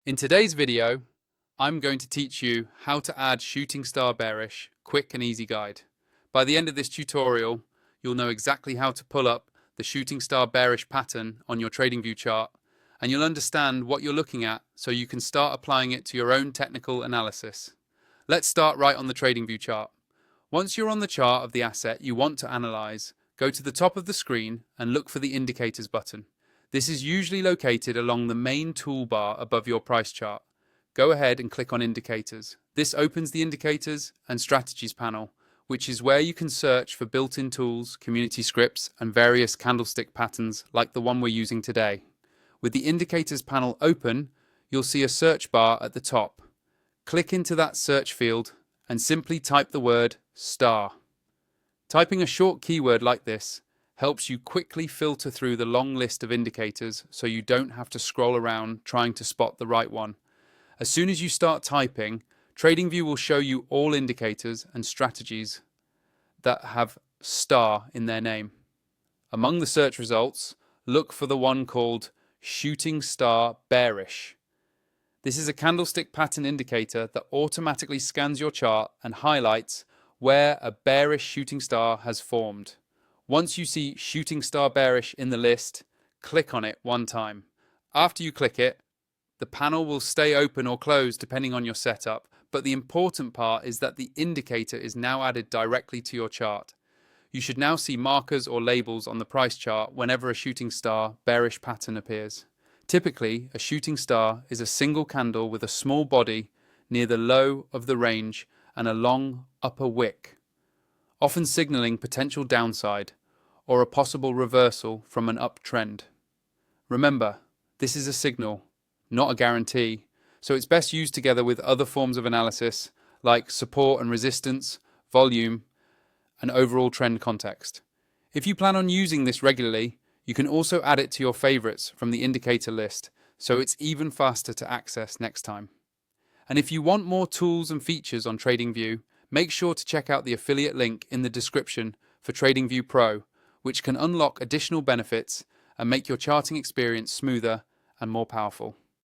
In today's video, I'm going to teach you how to add shooting star bearish, quick and easy guide. By the end of this tutorial, you'll know exactly how to pull up the shooting star bearish pattern on your Tradingview chart, and you'll understand what you're looking at so you can start applying it to your own technical analysis. Let's start right on the Tradingview chart. Once you're on the chart of the asset you want to analyze, go to the top of the screen and look for the indicators button. This is usually located along the main toolbar above your price chart. Go ahead and click on Indicators. This opens the Indicators and Strategies panel, which is where you can search for built-in tools, community scripts, and various candlestick patterns like the one we're using today. With the Indicators panel open, you'll see a search bar at the top. Click into that search field and simply type the word STAR. Typing a short keyword like this helps you quickly filter through the long list of indicators so you don't have to scroll around trying to spot the right one. As soon as you start typing, Tradingview will show you all indicators and strategies that have STAR in their name. Among the search results, look for the one called Shooting Star Bearish. This is a candlestick pattern indicator that automatically scans your chart and highlights where a bearish shooting star has formed. Once you see Shooting Star Bearish in the list, click on it one time. After you click it, the panel will stay open or closed depending on your setup, but the important part is that the indicator is now added directly to your chart. You should now see markers or labels on the price chart whenever a shooting star bearish pattern appears. Typically, a shooting star is a single candle with a small body near the low of the range and a long upper wick, often signaling potential downside or a possible reversal from an uptrend. Remember, this is a signal, not a guarantee, so it's best used together with other forms of analysis like support and resistance, volume, and overall trend context. If you plan on using this regularly, you can also add it to your favorites from the indicator list, so it's even faster to access next time. And if you want more tools and features on Tradingview, make sure to check out the affiliate link in the description for Tradingview Pro, which can unlock additional benefits and make your charting experience smoother and more powerful.